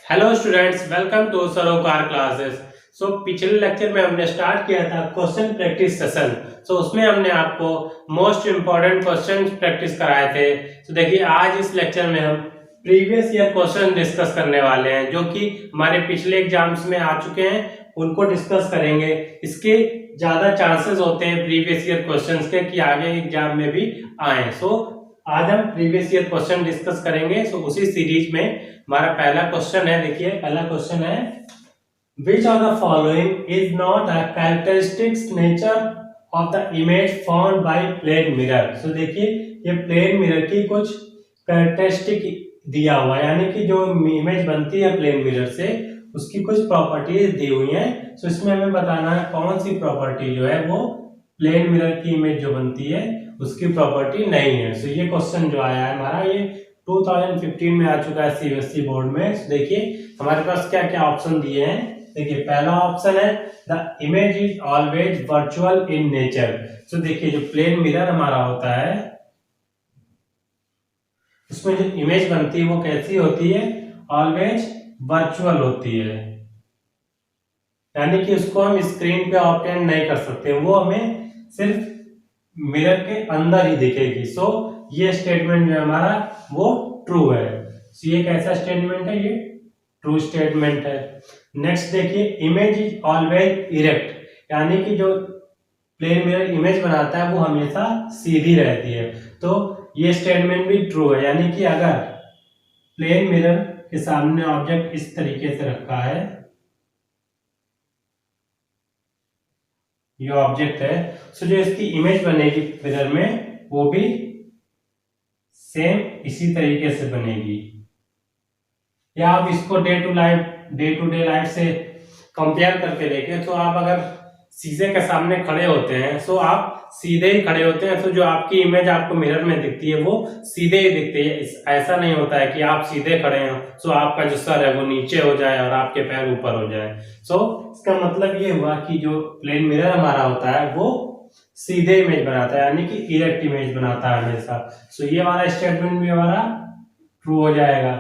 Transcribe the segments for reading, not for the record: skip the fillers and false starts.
Hello students, welcome to सरोकार classes. पिछले lecture में हमने स्टार्ट किया था क्वेश्चन प्रैक्टिस सेशन। उसमें हमने आपको मोस्ट इम्पोर्टेंट क्वेश्चन प्रैक्टिस कराए थे। देखिए, आज इस लेक्चर में हम प्रीवियस ईयर क्वेश्चन डिस्कस करने वाले हैं जो कि हमारे पिछले एग्जाम्स में आ चुके हैं, उनको डिस्कस करेंगे। इसके ज्यादा चांसेस होते हैं प्रीवियस ईयर क्वेश्चंस के कि आगे एग्जाम में भी आए। आज हम प्रीवियस ईयर क्वेश्चन डिस्कस करेंगे। उसी सीरीज में हमारा पहला क्वेश्चन है। देखिए, पहला क्वेश्चन है, which of the following is not a characteristics nature of the image found by plane mirror. देखिए, ये प्लेन मिरर की कुछ कैरेक्टरिस्टिक दिया हुआ है, यानी कि जो इमेज बनती है प्लेन मिरर से उसकी कुछ प्रॉपर्टीज दी हुई हैं। इसमें हमें बताना है कौन सी प्रॉपर्टी जो है वो प्लेन मिरर की इमेज जो बनती है उसकी प्रॉपर्टी नहीं है। ये क्वेश्चन जो आया है हमारा, ये 2015 में आ चुका है सीबीएसई बोर्ड में। देखिए हमारे पास क्या क्या ऑप्शन दिए हैं। देखिए, पहला ऑप्शन है the image is always virtual in nature. देखिए, जो प्लेन मिरर हमारा होता है उसमें जो इमेज बनती है वो कैसी होती है, ऑलवेज वर्चुअल होती है, यानी कि उसको हम स्क्रीन पे ऑब्टेन नहीं कर सकते, वो हमें सिर्फ मिरर के अंदर ही दिखेगी। ये स्टेटमेंट जो है हमारा वो ट्रू है। ये कैसा स्टेटमेंट है, ये ट्रू स्टेटमेंट है। नेक्स्ट देखिए, इमेज इज ऑलवेज इरेक्ट, यानी कि जो प्लेन मिरर इमेज बनाता है वो हमेशा सीधी रहती है। ये स्टेटमेंट भी ट्रू है, यानी कि अगर प्लेन मिरर के सामने ऑब्जेक्ट इस तरीके से रखा है, ये ऑब्जेक्ट है, जो इसकी इमेज बनेगी मिरर में वो भी सेम इसी तरीके से बनेगी। या आप इसको डे टू डे लाइफ से कंपेयर करके देखें तो आप अगर शीशे के सामने खड़े होते हैं तो आप सीधे ही खड़े होते हैं, तो जो आपकी इमेज आपको मिरर में दिखती है वो सीधे ही दिखती है। ऐसा नहीं होता है कि आप सीधे खड़े हो तो आपका जो सर है वो नीचे हो जाए और आपके पैर ऊपर हो जाए। इसका मतलब ये हुआ कि जो प्लेन मिरर हमारा होता है वो सीधे इमेज बनाता है, यानी कि इरेक्ट इमेज बनाता है हमेशा। ये हमारा स्टेटमेंट भी हमारा ट्रू हो जाएगा।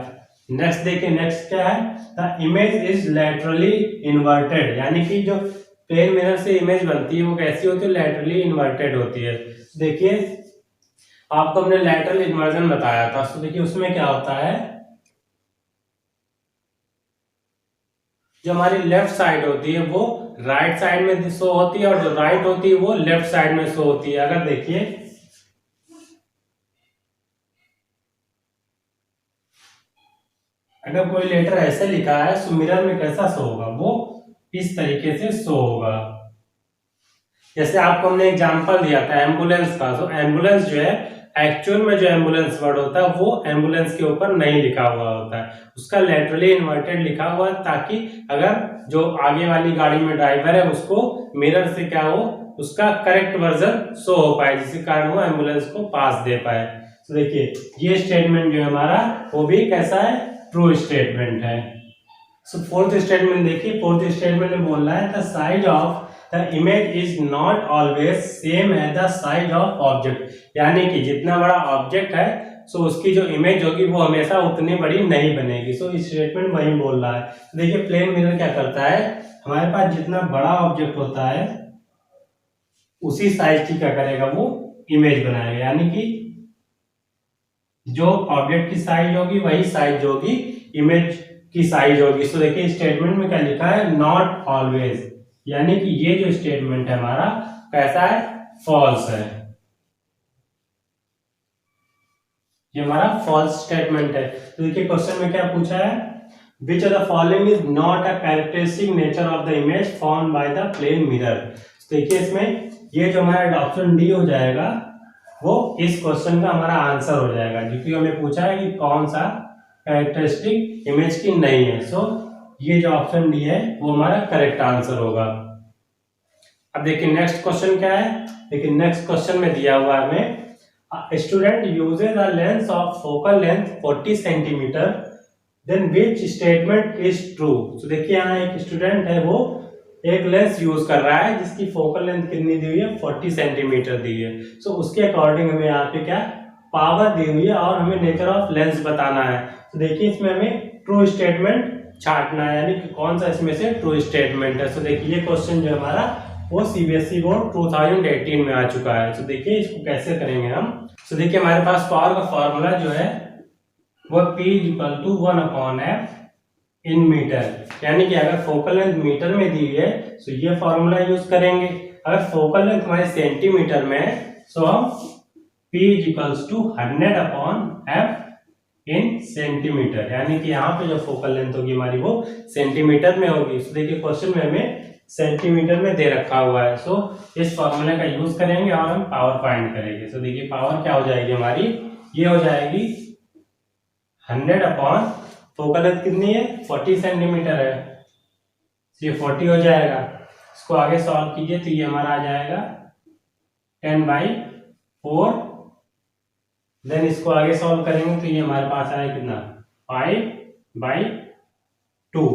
नेक्स्ट देखिए, नेक्स्ट क्या है, the image is laterally inverted, यानी कि जो प्लेन मिरर से इमेज बनती है वो कैसी होती है, लैटरली इन्वर्टेड होती है। देखिए, आपको हमने लैटरल इन्वर्जन बताया था। देखिए उसमें क्या होता है, जो हमारी लेफ्ट साइड होती है वो राइट साइड में शो होती है और जो राइट होती है वो लेफ्ट साइड में शो होती है। अगर देखिए, अगर कोई लेटर ऐसे लिखा है तो मिरर में कैसा शो होगा, वो इस तरीके से शो होगा। जैसे आपको हमने एग्जांपल दिया था एम्बुलेंस का, तो एम्बुलेंस जो है एक्चुअल में जो एम्बुलेंस वर्ड होता है वो एम्बुलेंस के ऊपर नहीं लिखा हुआ होता है, उसका लेटरली इन्वर्टेड लिखा हुआ है, ताकि अगर जो आगे वाली गाड़ी में ड्राइवर है उसको मिरर से क्या हो, उसका करेक्ट वर्जन शो हो पाए, जिसके कारण वो एम्बुलेंस को पास दे पाए। तो देखिए, ये स्टेटमेंट जो है हमारा वो भी कैसा है, ट्रू स्टेटमेंट है। फोर्थ स्टेटमेंट देखिए, फोर्थ स्टेटमेंट में बोल रहा है the size of the image is not always same as the size of object, यानी कि जितना बड़ा ऑब्जेक्ट है उसकी जो इमेज होगी वो हमेशा उतनी बड़ी नहीं बनेगी। इस स्टेटमेंट वही बोल रहा है। देखिए, प्लेन मिरर क्या करता है, हमारे पास जितना बड़ा ऑब्जेक्ट होता है उसी साइज की क्या करेगा, वो इमेज बनाएगा, यानी कि जो ऑब्जेक्ट की साइज होगी वही साइज होगी इमेज की साइज होगी। देखिए स्टेटमेंट में क्या लिखा है, नॉट ऑलवेज, यानी कि ये जो स्टेटमेंट है हमारा कैसा है, फॉल्स है। ये हमारा फॉल्स स्टेटमेंट है। तो देखिए क्वेश्चन में क्या पूछा है, which of the following is not a characteristic nature of the image found by the plane mirror. देखिए इसमें ये जो हमारा ऑप्शन डी हो जाएगा वो इस क्वेश्चन का हमारा आंसर हो जाएगा, क्योंकि हमें पूछा है कि कौन सा कैरेक्टरिस्टिक इमेज की नहीं है। ये जो ऑप्शन डी है वो हमारा करेक्ट आंसर होगा। अब देखिए नेक्स्ट क्वेश्चन क्या है। देखिए नेक्स्ट क्वेश्चन में दिया हुआ है हमें, student uses a lens of focal length 40 centimeter, then which statement is true. तो देखिए यहाँ एक स्टूडेंट है वो एक लेंस यूज कर रहा है जिसकी फोकल लेंथ कितनी दी हुई है, 40 सेंटीमीटर दी है। उसके अकॉर्डिंग हमें यहाँ पे क्या पावर दी हुई है और हमें नेचर ऑफ लेंस बताना है। तो देखिए इसमें हमें ट्रू स्टेटमेंट छांटना है, यानी कि कौन सा इसमें से ट्रू स्टेटमेंट है। सो देखिए ये क्वेश्चन जो हमारा वो सीबीएसई बोर्ड 2018 में आ चुका है। सो देखिए इसको कैसे करेंगे हम। सो देखिए हमारे पास पावर का फॉर्मूला जो है वो P = 1/f इन मीटर, यानी कि अगर फोकल लेंथ मीटर में दी है तो ये फॉर्मूला यूज करेंगे। अगर फोकल लेंथ हमारे सेंटीमीटर में है तो हम P = 100/f इन सेंटीमीटर, यानी कि यहाँ पे जो फोकल लेंथ होगी हमारी वो सेंटीमीटर में होगी। तो देखिए क्वेश्चन में हमें सेंटीमीटर में दे रखा हुआ है। सो इस फॉर्मूले का यूज करेंगे और हम पावर फाइंड करेंगे। तो देखिए पावर क्या हो जाएगी हमारी, ये हो जाएगी 100 फोकल लेंथ कितनी है 40 सेंटीमीटर है, तो ये 40 हो जाएगा। इसको आगे सॉल्व कीजिए तो ये हमारा आ जाएगा 10/4। देन इसको आगे सॉल्व करेंगे तो ये हमारे पास आएगा कितना 5/2।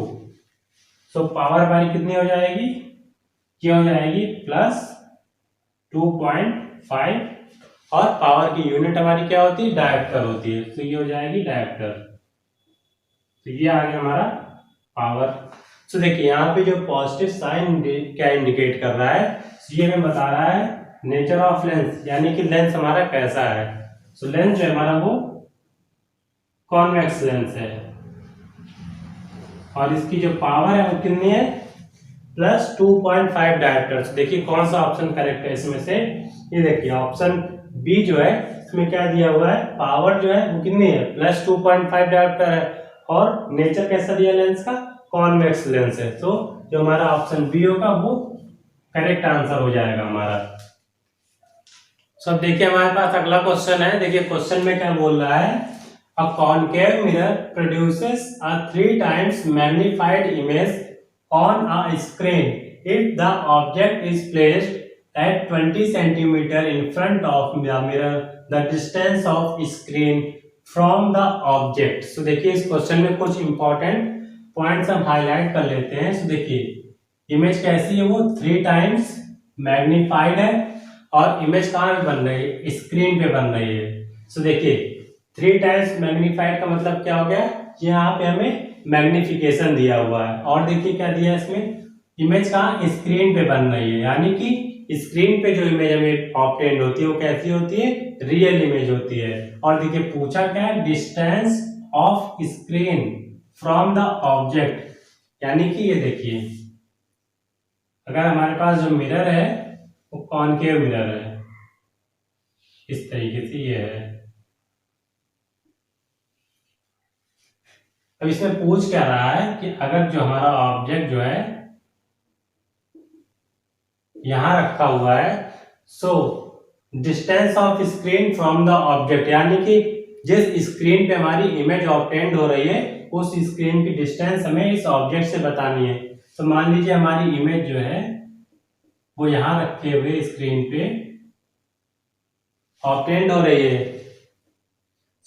सो पावर हमारी कितनी हो जाएगी, ये हो जाएगी +2.5 और पावर की यूनिट हमारी क्या होती है डायोप्टर होती है। तो ये हो जाएगी डायोप्टर। तो ये आ गया हमारा पावर। तो देखिए यहाँ पे जो पॉजिटिव साइन क्या इंडिकेट कर रहा है, ये हमें बता रहा है नेचर ऑफ लेंस, यानी कि लेंस हमारा कैसा है। सो लेंस जो है हमारा वो कॉन्वेक्स लेंस है और इसकी जो पावर है वो कितनी है +2.5 डायोप्टर। देखिए कौन सा ऑप्शन करेक्ट है इसमें से, ये देखिए ऑप्शन बी जो है इसमें क्या दिया हुआ है, पावर जो है वो कितनी है +2.5 डायोप्टर है और नेचर कैसा दिया लेंस का कॉन्वेक्स लेंस है। तो जो हमारा ऑप्शन बी होगा वो करेक्ट आंसर हो जाएगा हमारा। सब देखिए हमारे पास अगला क्वेश्चन है। देखिए क्वेश्चन में क्या बोल रहा है, a concave mirror produces a 3 times magnified image on a screen if the object is placed at 20 centimeter in front of the mirror, the distance of screen from the object। so देखिए इस question में कुछ important points हम highlight कर लेते हैं। so देखिए image कैसी है, वो 3 times मैग्नीफाइड है और इमेज कहाँ पे बन रही है, स्क्रीन पे बन रही है। so देखिए 3 times मैग्नीफाइड का मतलब क्या हो गया, यहाँ पे हमें मैग्निफिकेशन दिया हुआ है और देखिए क्या दिया है इसमें, इमेज कहाँ स्क्रीन पे बन रही है, यानी कि स्क्रीन पे जो इमेज हमें ऑब्टेन्ड होती है वो कैसी होती है, रियल इमेज होती है। और देखिए पूछा क्या है, distance of screen from the object, यानी कि ये देखिए अगर हमारे पास जो मिरर है वो कॉनकेव मिरर है, इस तरीके से ये है। अब इसमें पूछ क्या रहा है कि अगर जो हमारा ऑब्जेक्ट जो है यहां रखा हुआ है, so distance of screen from the object, यानी कि जिस स्क्रीन पे हमारी इमेज ऑब्टेन्ड हो रही है उस स्क्रीन की डिस्टेंस हमें इस ऑब्जेक्ट से बतानी है। तो मान लीजिए हमारी इमेज जो है वो यहां रखे हुए स्क्रीन पे ऑब्टेन्ड हो रही है,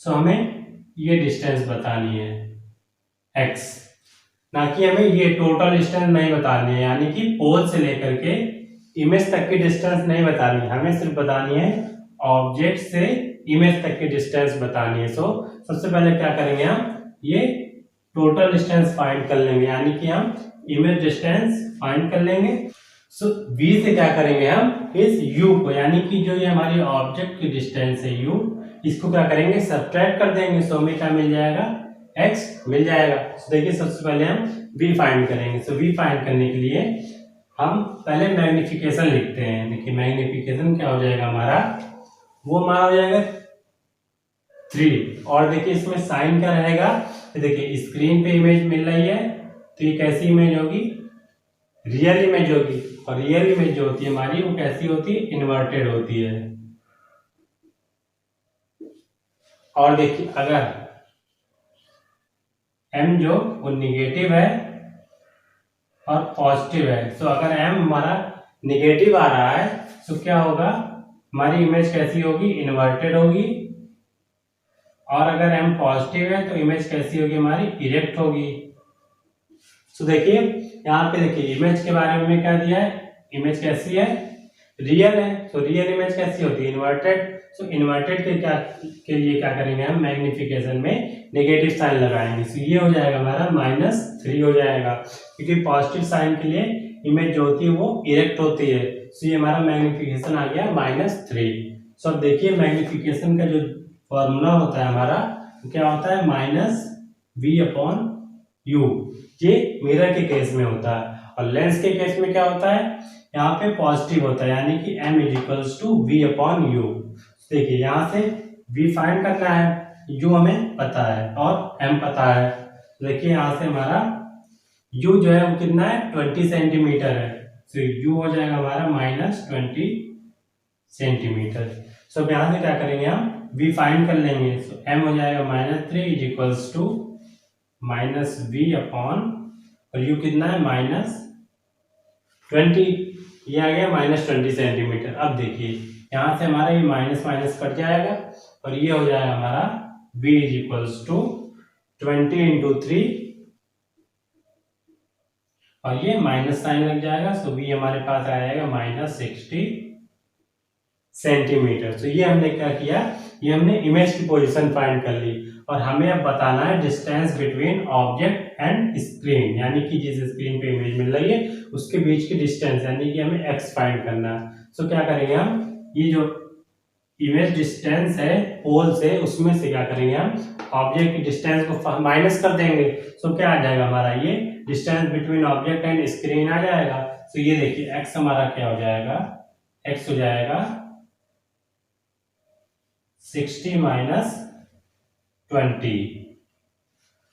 सो हमें ये डिस्टेंस बतानी है x, ना कि हमें ये टोटल डिस्टेंस नहीं बतानी है, यानी कि पोल से लेकर के इमेज तक की डिस्टेंस नहीं बतानी है, हमें सिर्फ बतानी है ऑब्जेक्ट से इमेज तक की डिस्टेंस बतानी है। सो सबसे पहले क्या करेंगे, हम ये टोटल डिस्टेंस फाइंड कर लेंगे, यानी कि हम इमेज डिस्टेंस फाइंड कर लेंगे। सो v से क्या करेंगे, हम इस u को, यानी कि जो ये हमारी ऑब्जेक्ट की डिस्टेंस है u, इसको क्या करेंगे सब्ट्रैक्ट कर देंगे। सो हमें क्या मिल जाएगा, x मिल जाएगा। तो देखिए सबसे पहले हम v फाइंड करेंगे। सो v फाइंड करने के लिए हम पहले मैग्निफिकेशन लिखते हैं। देखिए मैग्निफिकेशन क्या हो जाएगा हमारा, वो हमारा हो जाएगा 3, और देखिए इसमें साइन क्या रहेगा, तो देखिए स्क्रीन पे इमेज मिल रही है तो ये कैसी इमेज होगी, रियल इमेज होगी, और रियल इमेज जो होती है हमारी वो कैसी होती है, इन्वर्टेड होती है। और देखिए अगर m जो वो निगेटिव है और पॉजिटिव है, तो अगर m हमारा निगेटिव आ रहा है तो क्या होगा, हमारी इमेज कैसी होगी, इन्वर्टेड होगी, और अगर m पॉजिटिव है तो इमेज कैसी होगी, हमारी इरेक्ट होगी। तो देखिए यहाँ पे देखिए इमेज के बारे में क्या दिया है, इमेज कैसी है, रियल है, तो रियल इमेज कैसी होती है, इन्वर्टेड। सो इन्वर्टेड के लिए क्या करेंगे हम, मैग्निफिकेशन में नेगेटिव साइन लगाएंगे। सो ये हो जाएगा हमारा -3 हो जाएगा, क्योंकि पॉजिटिव साइन के लिए इमेज जो होती है वो इरेक्ट होती है। सो ये हमारा मैग्निफिकेशन आ गया -3। सो अब देखिए मैग्निफिकेशन का जो फॉर्मूला होता है हमारा, क्या होता है, -v/u। ये मिरर के केस में होता है, और लेंस के केस में क्या होता है, यहाँ पे पॉजिटिव होता है, यानी कि m = v/u। देखिए यहाँ से v फाइंड करना है, u हमें पता है और m पता है। देखिए यहाँ से हमारा u जो है वो कितना है, 20 सेंटीमीटर है। तो u हो जाएगा हमारा -20 सेंटीमीटर। सो यहाँ से क्या करेंगे हम, v फाइंड कर लेंगे। सो m हो जाएगा -3 = -v/, और u कितना है, -20, ये आ गया -20 सेंटीमीटर। अब देखिए यहाँ से हमारा ये माइनस माइनस कट जाएगा, और ये हो जाएगा हमारा v = 20 × 3, और ये माइनस साइन लग जाएगा। सो v हमारे पास आ जाएगा -60 सेंटीमीटर। तो ये हमने क्या किया, ये हमने इमेज की पोजीशन फाइंड कर ली, और हमें अब बताना है distance between object and screen, यानी कि जिस स्क्रीन पे इमेज मिल रही है उसके बीच की डिस्टेंस, यानी कि हमें x फाइंड करना है। सो क्या करेंगे हम, ये जो इमेज डिस्टेंस है पोल से, उसमें से क्या करेंगे हम, ऑब्जेक्ट की डिस्टेंस को माइनस कर देंगे। सो क्या आ जाएगा हमारा, ये distance between object and screen आ जाएगा। तो ये देखिए x हमारा क्या हो जाएगा, x हो जाएगा 60 - 20।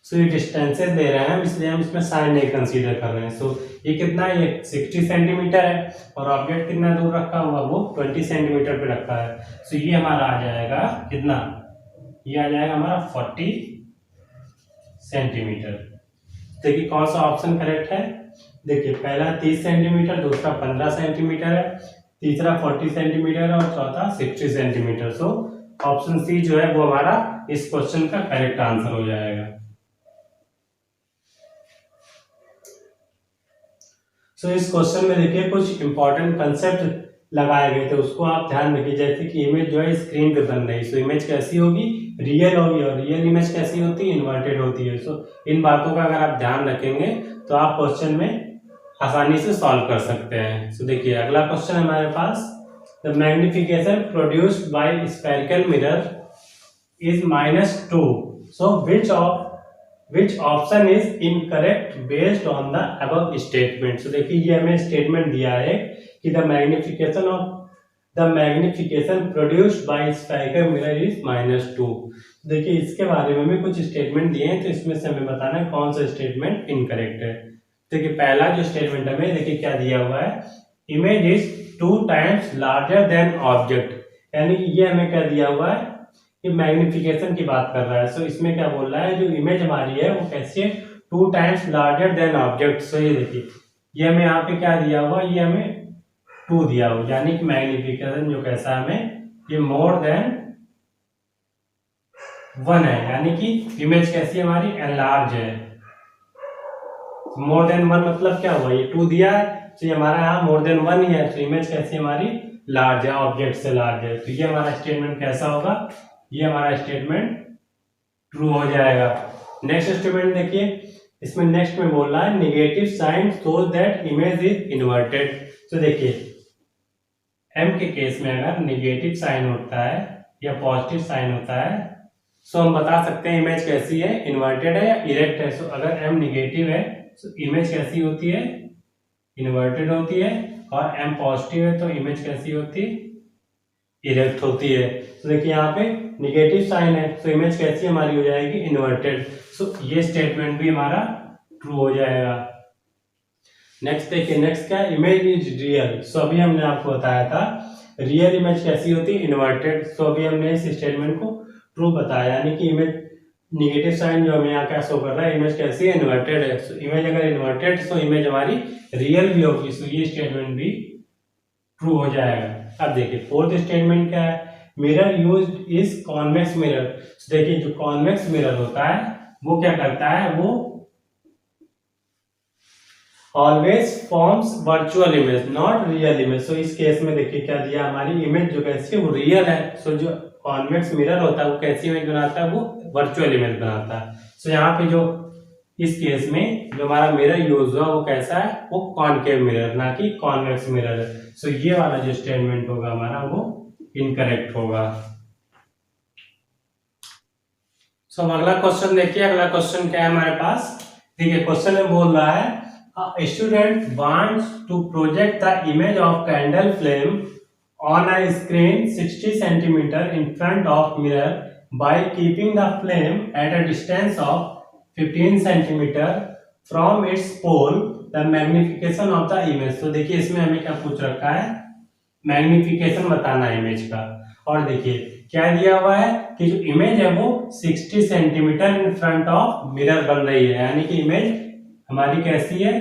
सो ये डिस्टेंसेस दे रहे हैं, इसलिए हम इसमें साइन नहीं कंसीडर कर रहे हैं। सो ये कितना है, ये 60 सेंटीमीटर है, और ऑब्जेक्ट कितना दूर रखा हुआ, वो 20 सेंटीमीटर पे रखा है। सो ये हमारा आ जाएगा कितना, ये आ जाएगा हमारा 40 सेंटीमीटर। देखिए कौन सा ऑप्शन करेक्ट है, देखिए पहला 30 सेंटीमीटर, दूसरा 15 सेंटीमीटर है, तीसरा 40 सेंटीमीटर और चौथा 60 सेंटीमीटर। सो ऑप्शन सी जो है वो हमारा इस क्वेश्चन का करेक्ट आंसर हो जाएगा। सो इस क्वेश्चन में देखिए कुछ इंपॉर्टेंट कंसेप्ट लगाए गए थे, उसको आप ध्यान रखिए। जैसे कि इमेज जो है स्क्रीन पे बन रही है, सो इमेज कैसी होगी, रियल होगी, और रियल इमेज कैसी होती है, इन्वर्टेड होती है। सो इन बातों का अगर आप ध्यान रखेंगे तो आप क्वेश्चन में आसानी से सॉल्व कर सकते हैं। सो देखिए अगला क्वेश्चन हमारे पास, the magnification produced by spherical mirror is -2. So which option is incorrect based on the above statement? So देखिए ये हमें स्टेटमेंट दिया है कि the magnification produced by spherical mirror is -2। देखिए इसके बारे में हमें कुछ स्टेटमेंट दिए हैं, तो इसमें से हमें बताना है कौन सा स्टेटमेंट इनकरेक्ट है। देखिए पहला जो स्टेटमेंट हमें देखिए क्या दिया हुआ है, image is 2 times larger than object, यानी कि ये हमें क्या दिया हुआ है, ये मैग्निफिकेशन की बात कर रहा है। सो इसमें क्या बोल रहा है, जो इमेज हमारी है वो कैसी है, 2 times larger than ऑब्जेक्ट। सो ये देखिए ये हमें यहाँ पे क्या दिया हुआ, ये हमें 2 दिया हुआ, यानी कि मैग्निफिकेशन जो कैसा है हमें, ये मोर देन 1 है, यानी कि इमेज कैसी है हमारी, एनलार्ज है। मोर देन 1 मतलब क्या हुआ, ये 2 दिया है, तो ये हमारा यहाँ मोर देन 1 ही है, तो इमेज कैसी है हमारी, लार्ज है, ऑब्जेक्ट से लार्ज है। तो ये हमारा स्टेटमेंट कैसा होगा, ये हमारा स्टेटमेंट ट्रू हो जाएगा। नेक्स्ट स्टेटमेंट देखिए, इसमें नेक्स्ट में बोल रहा है negative sign shows that image is inverted. तो देखिए m के केस में अगर नेगेटिव साइन होता है या पॉजिटिव साइन होता है, सो हम बता सकते हैं इमेज कैसी है, इन्वर्टेड है या इरेक्ट है। सो अगर m नेगेटिव है तो इमेज कैसी होती है, इन्वर्टेड होती है, और m पॉजिटिव है तो इमेज कैसी होती है, इरेक्ट होती है। तो देखिए यहाँ पे नेगेटिव साइन है, तो इमेज कैसी हमारी हो जाएगी, इन्वर्टेड। सो ये स्टेटमेंट भी हमारा ट्रू हो जाएगा। नेक्स्ट देखिए, नेक्स्ट क्या, इमेज इज रियल। सो अभी हमने आपको बताया था रियल इमेज कैसी होती है, इन्वर्टेड। सो अभी हमने इस स्टेटमेंट को ट्रू बताया, यानी कि इमेज नेगेटिव साइन जो हमें यहाँ क्या शो कर रहा है, इमेज कैसी है, इन्वर्टेड है। सो इमेज अगर इन्वर्टेड, सो इमेज हमारी रियल भी होगी। सो ये स्टेटमेंट भी ट्रू हो जाएगा। अब देखिए फोर्थ स्टेटमेंट क्या है, mirror used is convex mirror. देखिए जो कॉन्वेक्स मिरर होता है वो क्या करता है, वो always forms virtual image not real image. So इस केस में देखिए क्या दिया, हमारी इमेज जो कैसी है वो रियल है। सो जो कॉन्वेक्स मिरर होता है वो कैसी इमेज बनाता है, वो वर्चुअल इमेज बनाता है। सो यहाँ पे जो इस केस में जो हमारा मिरर यूज हुआ वो कैसा है, वो कॉनकेव मिरर ना कि कॉन्वेक्स मिरर है। सो ये वाला जो स्टेटमेंट होगा हमारा वो इनकरेक्ट होगा। सो अब अगला क्वेश्चन देखिए, अगला क्वेश्चन क्या है हमारे पास। देखिए क्वेश्चन में बोल रहा है a student wants to project the image of candle flame on a screen 60 centimeter in front of mirror by keeping the flame at a distance of 15 centimeter from its pole, the magnification of the image। तो देखिए इसमें हमें क्या पूछ रखा है, magnification बताना है इमेज का। और देखिए क्या दिया हुआ है कि जो इमेज है वो 60 centimetre in front of mirror बन रही है, यानी कि इमेज हमारी कैसी है,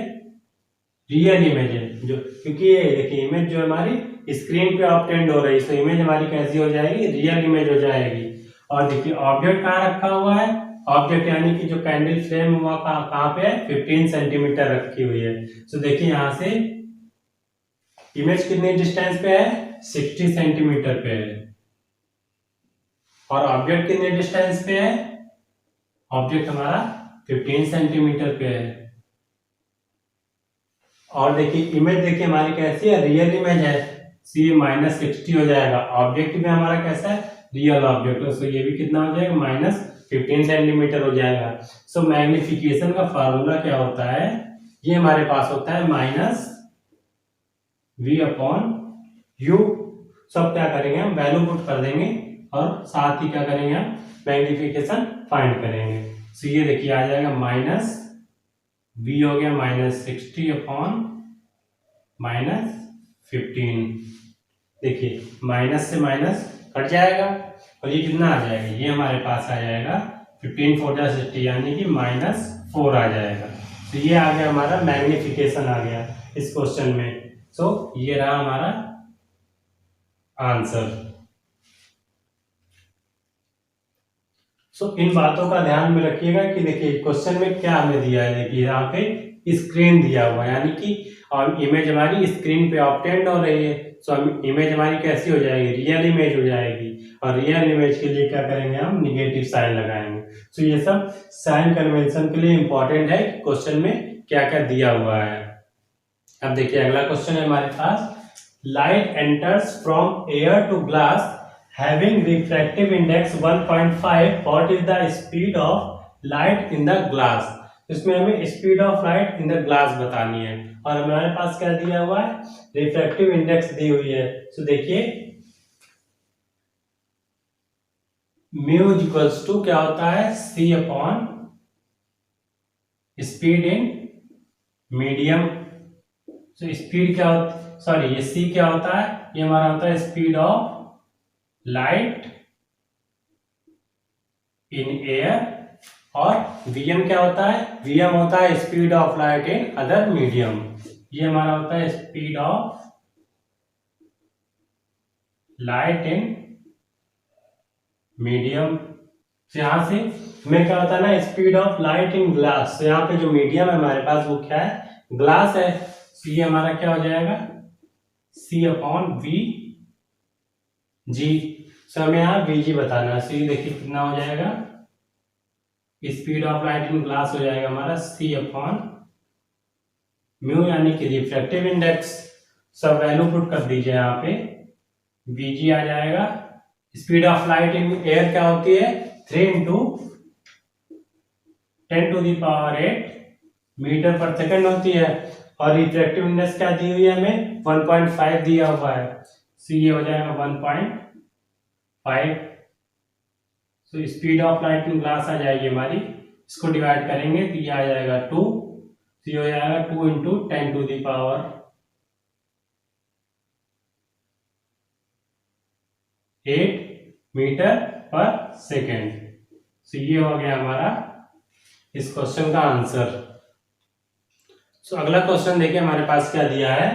रियल इमेज है। जो क्योंकि ये देखिए इमेज जो हमारी स्क्रीन पे ऑब्टेंड हो रही है, तो इमेज हमारी कैसी हो जाएगी, रियल इमेज हो जाएगी। और देखिए ऑब्जेक्ट कहाँ रखा हुआ है, ऑब्जेक्ट यानी कि जो कैंडल फ्लेम हुआ कहाँ पे है, 15 सेंटीमीटर रखी हुई है। तो देखिए यहाँ से इमेज कितने डिस्टेंस पे है, 60 सेंटीमीटर पे है। और ऑब्जेक्ट कितने डिस्टेंस पे है, ऑब्जेक्ट हमारा 15 सेंटीमीटर पे है। और देखिए इमेज देखिए हमारी कैसी है, रियल इमेज है। सी -60 हो जाएगा। ऑब्जेक्ट भी हमारा कैसा है, रियल ऑब्जेक्ट है। सो ये भी कितना हो जाएगा, -15 सेंटीमीटर हो जाएगा। सो मैग्निफिकेशन का फार्मूला क्या होता है, ये हमारे पास होता है -V/U। सब क्या करेंगे हम, वैल्यू पुट कर देंगे और साथ ही क्या करेंगे हम, मैग्निफिकेशन फाइंड करेंगे। सो ये देखिए आ जाएगा V हो गया -60/-15। देखिए माइनस से माइनस कट जाएगा और ये कितना आ जाएगा, ये हमारे पास आ जाएगा 15 4 60 यानी कि -4 आ जाएगा। तो ये आ गया हमारा मैग्निफिकेशन आ गया इस क्वेश्चन में। सो ये रहा हमारा आंसर। सो इन बातों का ध्यान में रखिएगा कि देखिए क्वेश्चन में क्या हमें दिया है। देखिए यहाँ पे स्क्रीन दिया हुआ है, यानी कि और इमेज हमारी स्क्रीन पे ऑब्टेंड हो रही है। सो इमेज हमारी कैसी हो जाएगी, रियल इमेज हो जाएगी। और रियल इमेज के लिए क्या करेंगे, हम निगेटिव साइन लगाएंगे। सो ये सब साइन कन्वेंशन के लिए इंपॉर्टेंट है क्वेश्चन में क्या क्या दिया हुआ है। अब देखिए अगला क्वेश्चन है हमारे पास, light enters from air to glass having refractive index 1.5, what is the speed of light in the glass। इसमें हमें speed of light in the glass बतानी है। और हमारे पास क्या दिया हुआ है, रिफ्रैक्टिव इंडेक्स दी हुई है। सो देखिए म्यू इक्वल्स टू क्या होता है, C upon speed in medium. So speed क्या होता, सॉरी ये C क्या होता है, ये हमारा होता है speed of light in air. और Vm क्या होता है, Vm होता है speed of light in other medium. ये हमारा होता है speed of light in medium. यहां से हमें क्या होता है ना, speed of light in glass. तो यहाँ पे जो मीडियम है हमारे पास वो क्या है, ग्लास है। तो ये हमारा क्या हो जाएगा, C अपॉन Vg। सो हमें यहाँ Vg बताना है। सी देखिए कितना हो जाएगा, speed of light in glass हो जाएगा हमारा C अपॉन म्यू यानी कि रिफ्रैक्टिव इंडेक्स। सब वैल्यू पुट कर दीजिए यहाँ पे, Vg आ जाएगा। Speed of light in air क्या होती है, 3 × 10⁸ मीटर पर सेकंड होती है। और रिफ्रैक्टिव इंडेक्स क्या दी हुई है हमें, 1.5 दिया हुआ है। सो ये हो जाएगा 1.5। So speed of light in glass आ जाएगी हमारी, इसको डिवाइड करेंगे तो ये आ जाएगा 2। तो ये हो जाएगा 2 × 10⁸ मीटर पर सेकेंड। सो ये हो गया हमारा इस क्वेश्चन का आंसर। सो अगला क्वेश्चन देखिए हमारे पास क्या दिया है,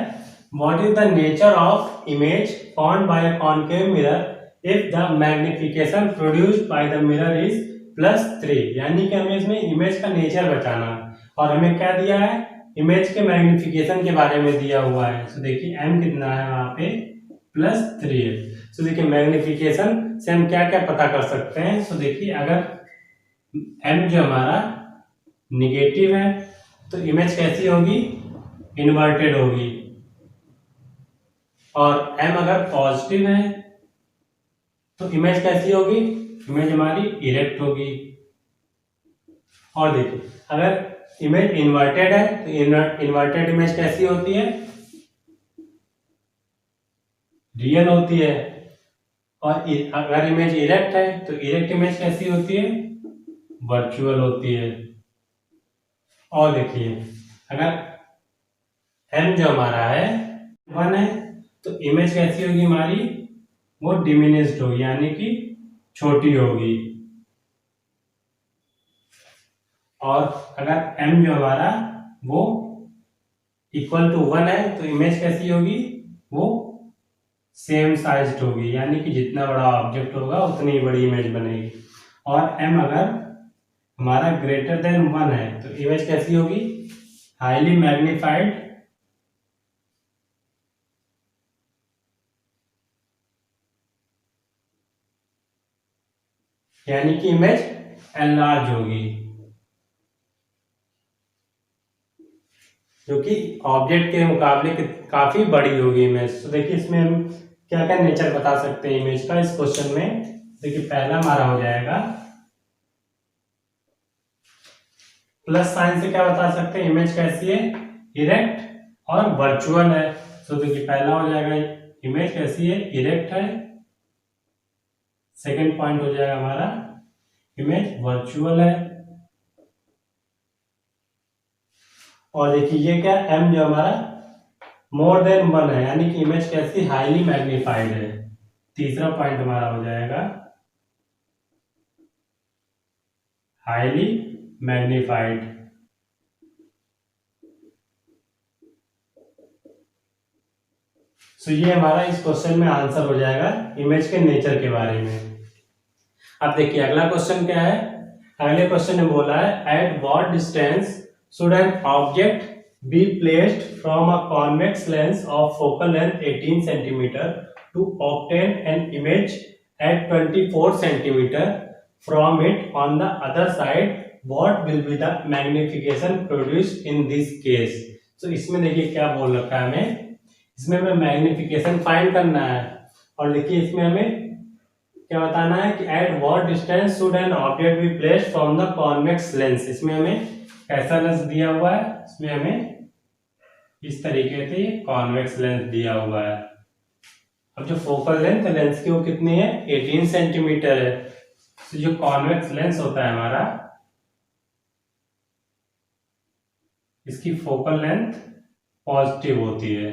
what is the nature of image formed by a concave mirror if the magnification produced by the mirror is +3। यानी कि हमें इसमें इमेज का नेचर बताना। और हमें क्या दिया है, इमेज के मैग्निफिकेशन के बारे में दिया हुआ है। सो देखिए m कितना है वहां पे +3 है। सो देखिए मैग्निफिकेशन से हम क्या क्या पता कर सकते हैं। सो देखिए अगर m जो हमारा निगेटिव है तो इमेज कैसी होगी, इन्वर्टेड होगी, और m अगर पॉजिटिव है तो इमेज कैसी होगी, इमेज हमारी इरेक्ट होगी। और देखिए अगर इमेज इन्वर्टेड है तो इन्वर्टेड इमेज कैसी होती है, रियल होती है। और अगर इमेज इरेक्ट है तो इरेक्ट इमेज कैसी होती है, वर्चुअल होती है। और देखिए अगर m जो हमारा है 1 है तो इमेज कैसी होगी हमारी, वो डिमिनिश्ड होगी, यानी कि छोटी होगी। और अगर m जो हमारा वो इक्वल टू 1 है तो इमेज कैसी होगी, वो सेम साइज्ड होगी, यानी कि जितना बड़ा ऑब्जेक्ट होगा उतनी बड़ी इमेज बनेगी। और m अगर हमारा ग्रेटर देन 1 है तो इमेज कैसी होगी, हाईली मैग्नीफाइड, यानी कि इमेज एनलार्ज होगी, जो कि ऑब्जेक्ट के मुकाबले काफी बड़ी होगी इमेज। तो देखिए इसमें हम क्या क्या नेचर बता सकते हैं इमेज का इस क्वेश्चन में। देखिए पहला हमारा हो जाएगा प्लस साइन से क्या बता सकते हैं, इमेज कैसी है, इरेक्ट और वर्चुअल है। तो देखिए पहला हो जाएगा इमेज कैसी है, इरेक्ट है। सेकंड पॉइंट हो जाएगा हमारा इमेज वर्चुअल है। और देखिए ये क्या, m जो हमारा मोर देन 1 है, यानी कि इमेज कैसी, हाईली मैग्नीफाइड है। तीसरा पॉइंट हमारा हो जाएगा हाईली मैग्नीफाइड। सो ये हमारा इस क्वेश्चन में आंसर हो जाएगा इमेज के नेचर के बारे में। अब देखिए अगला क्वेश्चन क्या है। अगले क्वेश्चन में बोला है at what distance should an object be placed from a convex lens of focal length 18 centimeter to obtain an image at 24 centimeter from it on the other side, what will be the magnification produced in this case। तो इसमें देखिए क्या बोल रखा है हमें, इसमें हमें मैग्निफिकेशन फाइंड करना है। और देखिए इसमें हमें क्या बताना है कि at what distance should an object be placed from the convex lens. इसमें हमें कैसा लेंस दिया हुआ है, इसमें हमें इस तरीके से कॉन्वेक्स लेंस दिया हुआ है। अब जो फोकल लेंथ लेंस की वो कितनी है, 18 सेंटीमीटर है। तो जो कॉन्वेक्स लेंस होता है हमारा, इसकी फोकल लेंथ पॉजिटिव होती है।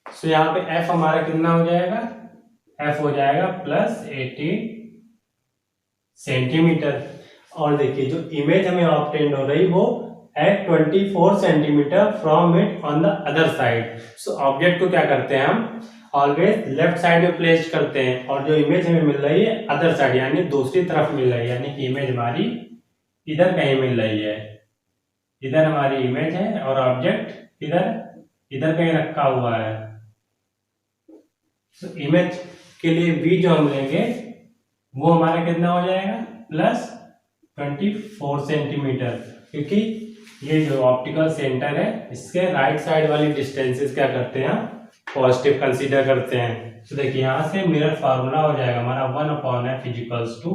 तो यहाँ पे f हमारा कितना हो जाएगा, f हो जाएगा +18 सेंटीमीटर। और देखिए जो इमेज हमें ऑब्टेन हो रही वो at 24 centimetre from it on the other side. So object को क्या करते हैं हम ऑलवेज लेफ्ट साइड में प्लेस करते हैं, और जो इमेज हमें मिल रही है अदर साइड यानी दूसरी तरफ मिल रही है, यानी कि इमेज हमारी इधर कहीं मिल रही है। इधर हमारी इमेज है और ऑब्जेक्ट इधर कहीं रखा हुआ है। तो इमेज के लिए v जो हम लेंगे वो हमारा कितना हो जाएगा +24 सेंटीमीटर, क्योंकि ये जो ऑप्टिकल सेंटर है इसके राइट साइड वाली डिस्टेंसेस क्या करते हैं पॉजिटिव कंसीडर करते हैं। तो देखिए यहाँ से मिरर फार्मूला हो जाएगा हमारा 1/f =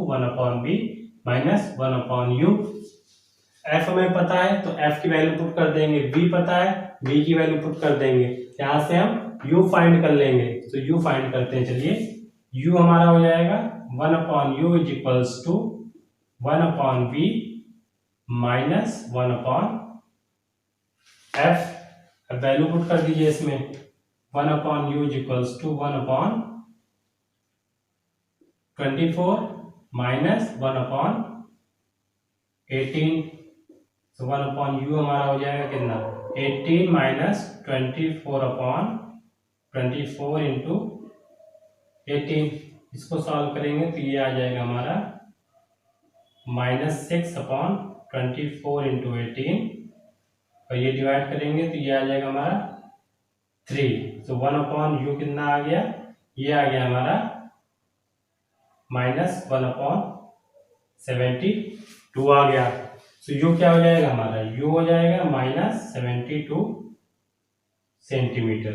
1/b - 1/u। f हमें पता है तो f की वैल्यू पुट कर देंगे, v पता है v की वैल्यू पुट कर देंगे। यहाँ से हम u फाइंड कर लेंगे, तो u फाइंड करते हैं। चलिए u हमारा हो जाएगा 1/u = 1/v - 1/f। Value put कर दीजिए इसमें, 1/u = 1/24 - 1/18। तो 1/u हमारा हो जाएगा कितना, 18 - 24/24 इंटू 18। इसको सॉल्व करेंगे तो ये आ जाएगा हमारा -6/24। 24 इंटू 18 और ये डिवाइड करेंगे तो ये आ जाएगा हमारा 3। तो 1/u कितना आ गया, ये आ गया हमारा -1/72 आ गया। तो u क्या हो जाएगा हमारा, u हो जाएगा -72 सेंटीमीटर।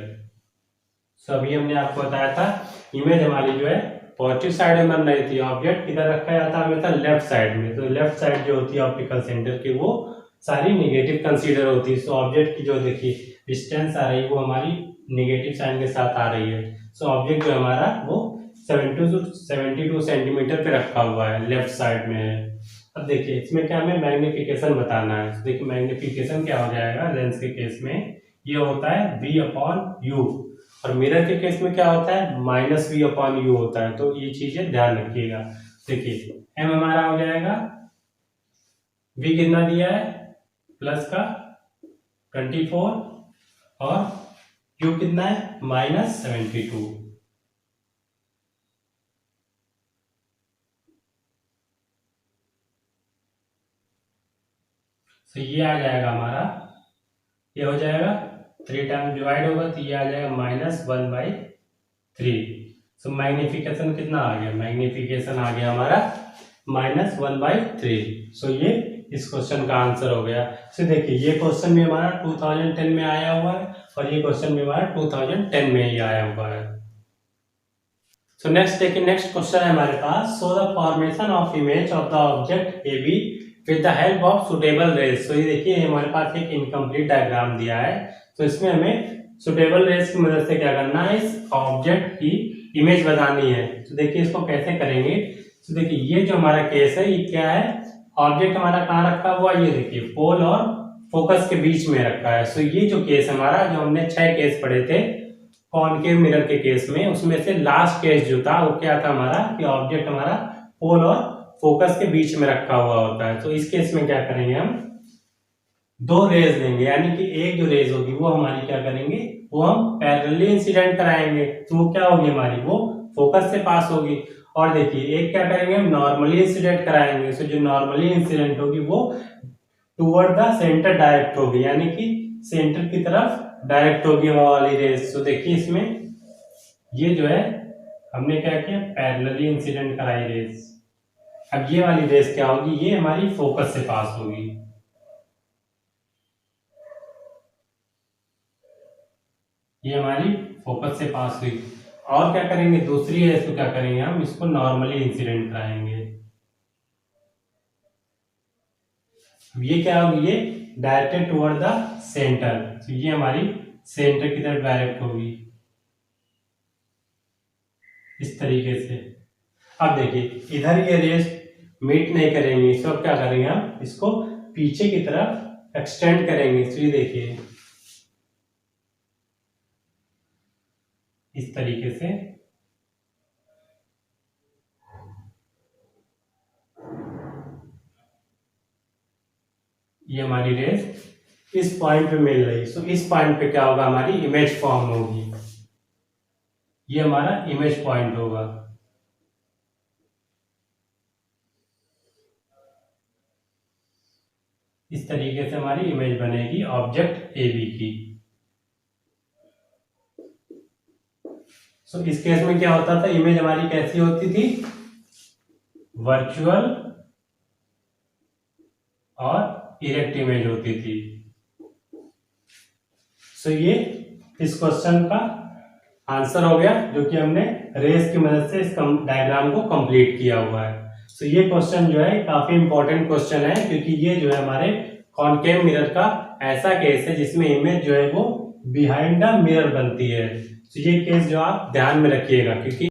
तो अभी हमने आपको बताया था इमेज हमारी जो है पॉजिटिव साइड में बन रही थी, ऑब्जेक्ट किधर रखा जाता है हमेशा लेफ्ट साइड में। तो लेफ्ट साइड जो होती है ऑप्टिकल सेंटर की वो सारी नेगेटिव कंसीडर होती है। सो ऑब्जेक्ट की जो देखिए डिस्टेंस आ रही है वो हमारी नेगेटिव साइन के साथ आ रही है। सो ऑब्जेक्ट जो हमारा वो 72 सेंटीमीटर पे रखा हुआ है, लेफ्ट साइड में है। अब देखिए इसमें क्या हमें मैग्निफिकेशन बताना है। तो देखिए मैग्निफिकेशन क्या हो जाएगा, लेंस के केस में ये होता है v/u और मिरर के केस में क्या होता है -v/u होता है। तो ये चीजें ध्यान रखिएगा। देखिए m हमारा हो जाएगा, v कितना दिया है प्लस का 24 और u कितना है -72। तो ये आ जाएगा हमारा, ये हो जाएगा 3 टाइम डिवाइड होगा तो ये आ जाएगा -1/3। सो मैग्निफिकेशन कितना आ गया, मैग्निफिकेशन आ गया हमारा -1/3। सो ये इस क्वेश्चन का आंसर हो गया। सो देखिए ये क्वेश्चन भी हमारा 2010 में आया हुआ है और ये क्वेश्चन भी हमारा 2010 में ही आया हुआ है। सो नेक्स्ट देखिए, नेक्स्ट क्वेश्चन है हमारे पास, show the formation of image of the object A B with the help of suitable rays. तो ये देखिए हमारे पास एक इनकम्प्लीट डायग्राम दिया है। तो इसमें हमें सुटेबल रेज की मदद से क्या करना है, इस ऑब्जेक्ट की इमेज बनानी है। तो देखिए इसको कैसे करेंगे। तो देखिए ये जो हमारा केस है ये क्या है, ऑब्जेक्ट हमारा कहाँ रखा हुआ है, ये देखिए पोल और फोकस के बीच में रखा है। सो ये जो केस हमारा, जो हमने 6 केस पढ़े थे कॉनकेव मिरर के केस में, उसमें से लास्ट केस जो था वो क्या था हमारा, कि ऑब्जेक्ट हमारा पोल और फोकस के बीच में रखा हुआ होता है। तो इस केस में क्या करेंगे, हम 2 रेज लेंगे, यानी कि एक जो रेज होगी वो हमारी क्या करेंगे, वो हम पैरेलली इंसिडेंट कराएंगे। तो वो क्या होगी हमारी, वो फोकस से पास होगी। और देखिए एक क्या करेंगे, हम नॉर्मली इंसिडेंट कराएंगे। सो जो नॉर्मली इंसिडेंट होगी वो टुवर्ड द सेंटर डायरेक्ट होगी, यानी कि सेंटर की तरफ डायरेक्ट होगी वो वाली रेज। तो देखिए इसमें ये जो है हमने क्या किया, पैरेलली इंसिडेंट कराई रेज। अब ये वाली रेज क्या होगी, ये हमारी फोकस से पास होगी। ये हमारी फोकस से पास हुई। और क्या करेंगे, दूसरी रेज को क्या करेंगे, हम इसको नॉर्मली इंसिडेंट कराएंगे। ये क्या होगी, ये डायरेक्टेड टुवर्ड द सेंटर। तो ये हमारी सेंटर की तरफ डायरेक्ट होगी इस तरीके से। अब देखिए इधर ये रेज मीट नहीं करेंगे, इसको अब क्या करेंगे, हम इसको पीछे की तरफ एक्सटेंड करेंगे। तो ये देखिए इस तरीके से ये हमारी रेज इस पॉइंट पे मिल रही। सो इस पॉइंट पे क्या होगा, हमारी इमेज फॉर्म होगी। ये हमारा इमेज पॉइंट होगा। इस तरीके से हमारी इमेज बनेगी ऑब्जेक्ट ए बी की। सो इस केस में क्या होता था, इमेज हमारी कैसी होती थी, वर्चुअल और इरेक्ट इमेज होती थी। सो ये इस क्वेश्चन का आंसर हो गया, जो कि हमने रेस की मदद से इस डायग्राम को कंप्लीट किया हुआ है। सो ये क्वेश्चन जो है काफी इंपॉर्टेंट क्वेश्चन है, क्योंकि ये जो है हमारे कॉनकेव मिरर का ऐसा केस है जिसमें इमेज जो है वो बिहाइंड द मिरर बनती है। तो ये केस जो आप ध्यान में रखिएगा, क्योंकि